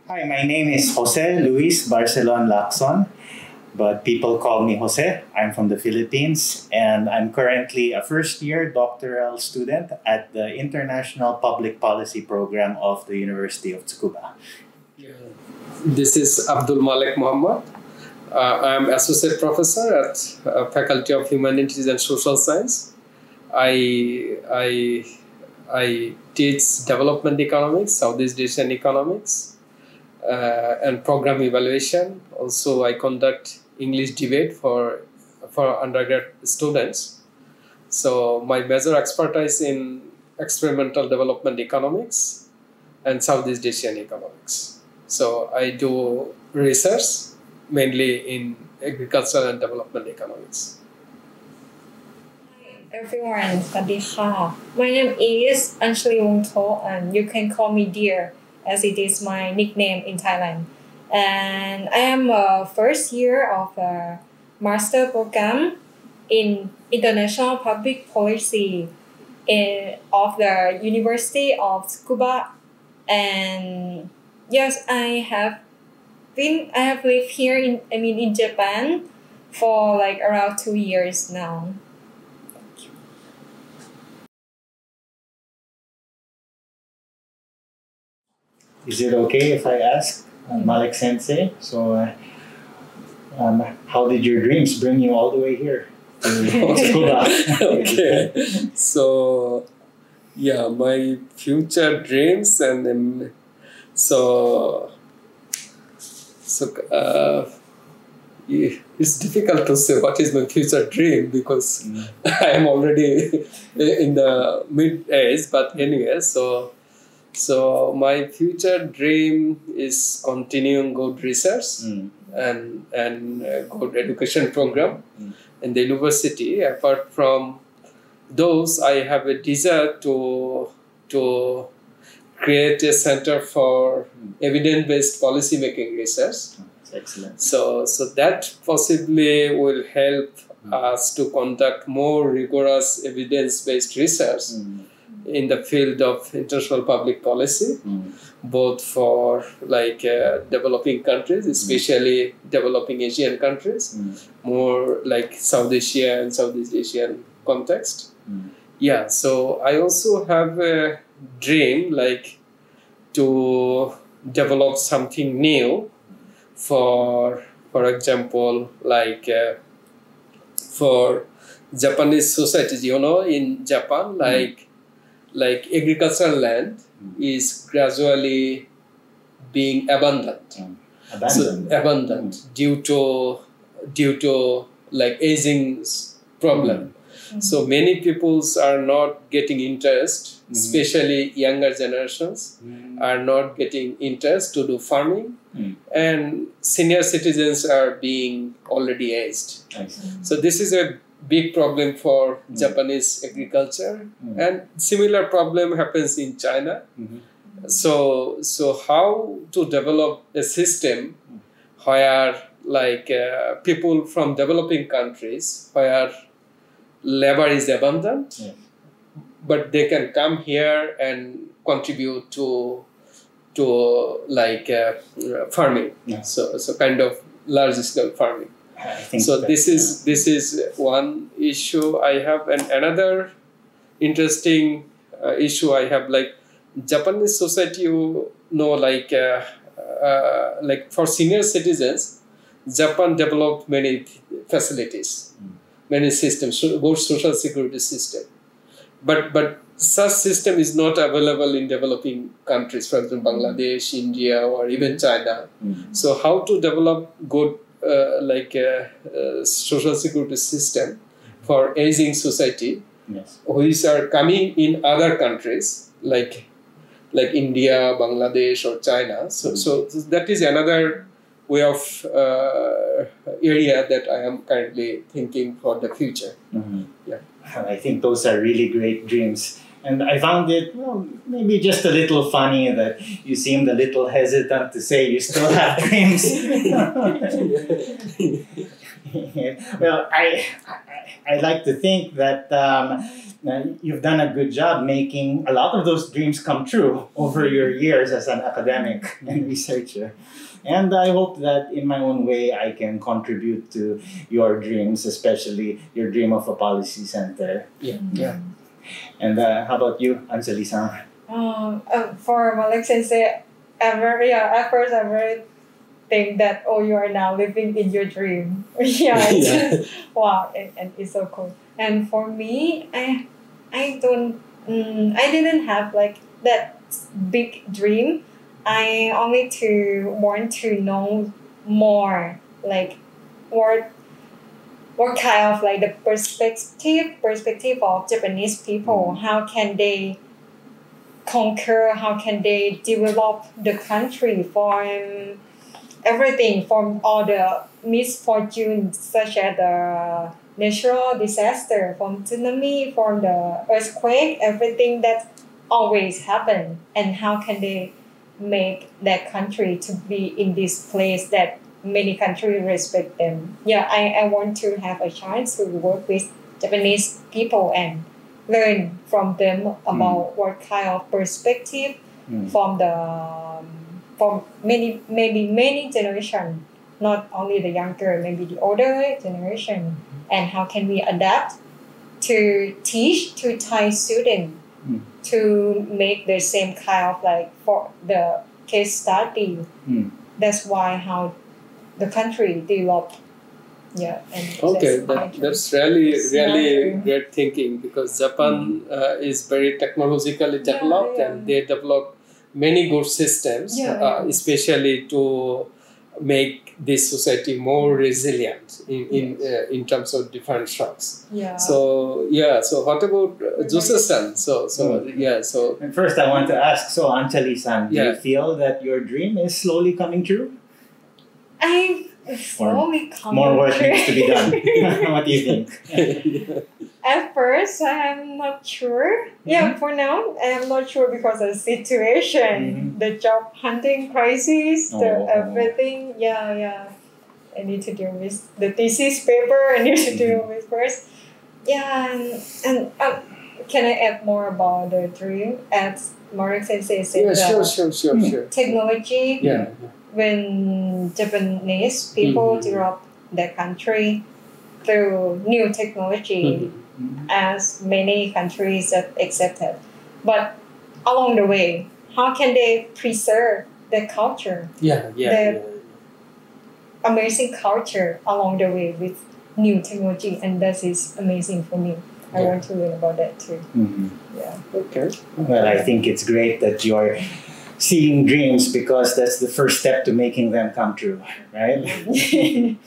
Hi, my name is Jose Luis Barcelon Lacson, but people call me Jose. I'm from the Philippines, and I'm currently a first-year doctoral student at the International Public Policy Program of the University of Tsukuba. Yeah. This is Abdul Malik Muhammad. I'm associate professor at Faculty of Humanities and Social Science. I teach development economics, Southeast Asian economics, and program evaluation. Also, I conduct English debate for undergrad students. So my major expertise in experimental development economics and Southeast Asian economics. So I do research mainly in agriculture and development economics. Hi everyone, สวัสดีค่ะ My name is Anchalee and you can call me Dear as it is my nickname in Thailand. And I am a first year of a master program in international public policy of the University of Tsukuba. And yes, I have lived here in Japan for like around 2 years now. Is it okay if I ask Malik Sensei? So, how did your dreams bring you all the way here to Tsukuba? Okay, so yeah, my future dreams it's difficult to say what is my future dream because I am already in the mid-age. But anyway, so my future dream is continuing good research and good education program in the university. Apart from those, I have a desire to create a center for evidence-based policy-making research. Excellent. So that possibly will help us to conduct more rigorous evidence-based research in the field of international public policy, both for developing countries, especially developing Asian countries, more like South Asia and Southeast Asian context. Yeah, so I also have a dream to develop something new for example, for Japanese societies, in Japan, like agricultural land is gradually being abandoned. Abandoned due to like aging problem. So many peoples are not getting interest, especially younger generations are not getting interest to do farming, and senior citizens are being already aged. So this is a big problem for Japanese agriculture, and similar problem happens in China. So how to develop a system where people from developing countries where labor is abundant, but they can come here and contribute to farming. So kind of large scale farming. So this is one issue I have, and another interesting issue I have, like Japanese society, for senior citizens, Japan developed many facilities, many systems, both social security system, but such system is not available in developing countries, for example, Bangladesh, India, or even China. So how to develop good social security system for aging society, which are coming in other countries like India, Bangladesh, or China. So that is another way of area that I am currently thinking for the future. Yeah, I think those are really great dreams. And I found it, maybe just a little funny that you seemed a little hesitant to say you still have dreams. Well, I like to think that you've done a good job making a lot of those dreams come true over your years as an academic and researcher. And I hope that in my own way I can contribute to your dreams, especially your dream of a policy center. Yeah. Yeah. And how about you, Anchalee-san? For Marek Sensei, at first I very think that you are now living in your dream. Wow, and it's so cool. And for me, I didn't have like that big dream. I only want to know more, like what kind of like the perspective of Japanese people. How can they conquer? How can they develop the country from everything, from all the misfortunes such as the natural disaster, from tsunami, from the earthquake, everything that always happen, and how can they make that country to be in this place that many countries respect them. I want to have a chance to work with Japanese people and learn from them about what kind of perspective from many generation, not only the younger, maybe the older generation, and how can we adapt to teach to Thai students to make the same kind of like for the case study. That's why how the country developed. Okay, that's really great thinking, because Japan is very technologically developed and they develop many good systems, especially to make this society more resilient in terms of different shocks. So what about Jose-san? So And first I want to ask, so Anchalee-san, do you feel that your dream is slowly coming true? More work needs to be done. What do you think? At first, I'm not sure. For now, I'm not sure because of the situation, the job hunting crisis, everything. I need to deal with the thesis paper. I need to deal with first. And can I add more about the dream? As Marek Sensei said, sure. Technology. When Japanese people develop their country through new technology, as many countries have accepted. But along the way, how can they preserve their culture? The amazing culture along the way with new technology, and that is amazing for me. I want to learn about that too. Okay. Well, I think it's great that you're seeing dreams, because that's the first step to making them come true, right?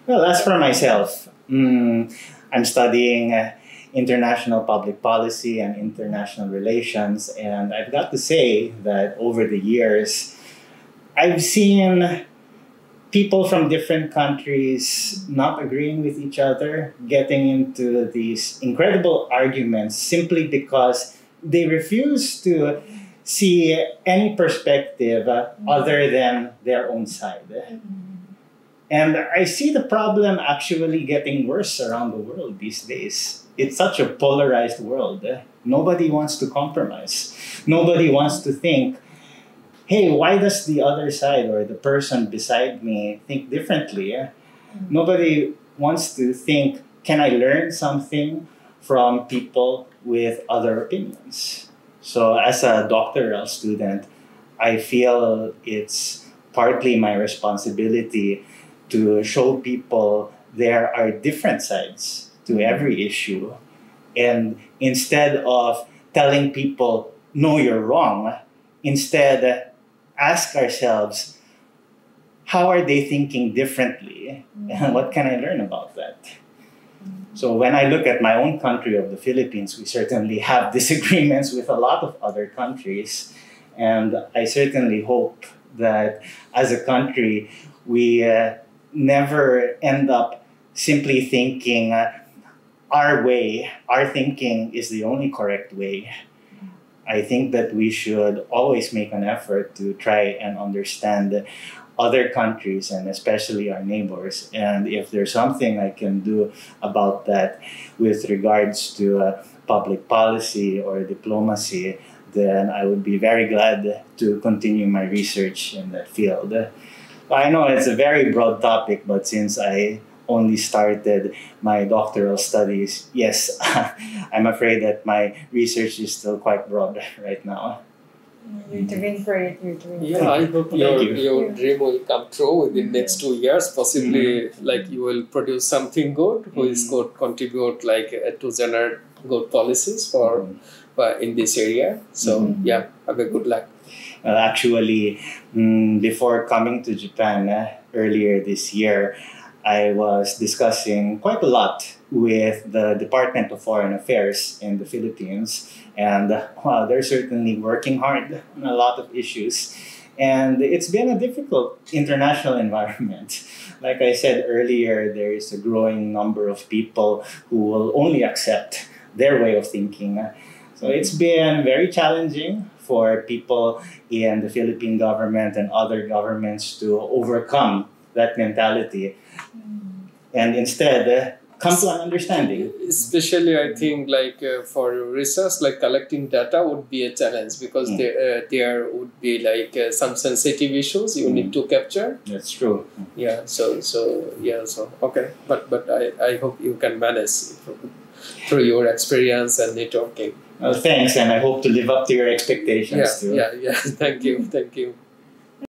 Well, as for myself, I'm studying international public policy and international relations, and I've got to say that over the years, I've seen people from different countries not agreeing with each other, getting into these incredible arguments simply because they refuse to see any perspective other than their own side. And I see the problem actually getting worse around the world these days. It's such a polarized world. Nobody wants to compromise. Nobody wants to think, hey, why does the other side or the person beside me think differently? Nobody wants to think, can I learn something from people with other opinions? So as a doctoral student, I feel it's partly my responsibility to show people there are different sides to every issue. And instead of telling people, no, you're wrong, instead ask ourselves, how are they thinking differently? And what can I learn about that? So when I look at my own country of the Philippines, we certainly have disagreements with a lot of other countries. And I certainly hope that as a country, we never end up simply thinking our way, our thinking is the only correct way. I think that we should always make an effort to try and understand other countries and especially our neighbors. And if there's something I can do about that with regards to public policy or diplomacy, then I would be very glad to continue my research in that field. I know it's a very broad topic, but since I only started my doctoral studies, yes, I'm afraid that my research is still quite broad right now. You're doing great. You're doing great. Yeah, I hope your dream will come true within next 2 years. Possibly, like you will produce something good, who is going to contribute like to generate good policies for in this area. So yeah, have a good luck. Well, actually, before coming to Japan earlier this year, I was discussing quite a lot with the Department of Foreign Affairs in the Philippines. And wow, they're certainly working hard on a lot of issues. And it's been a difficult international environment. Like I said earlier, there is a growing number of people who will only accept their way of thinking. So it's been very challenging for people in the Philippine government and other governments to overcome that mentality and instead come to an understanding. Especially, I think, like for research, like collecting data would be a challenge because there would be like some sensitive issues you need to capture. That's true. Yeah. So okay, but I hope you can manage through your experience and networking. Well, thanks, and I hope to live up to your expectations too. Yeah. Thank you.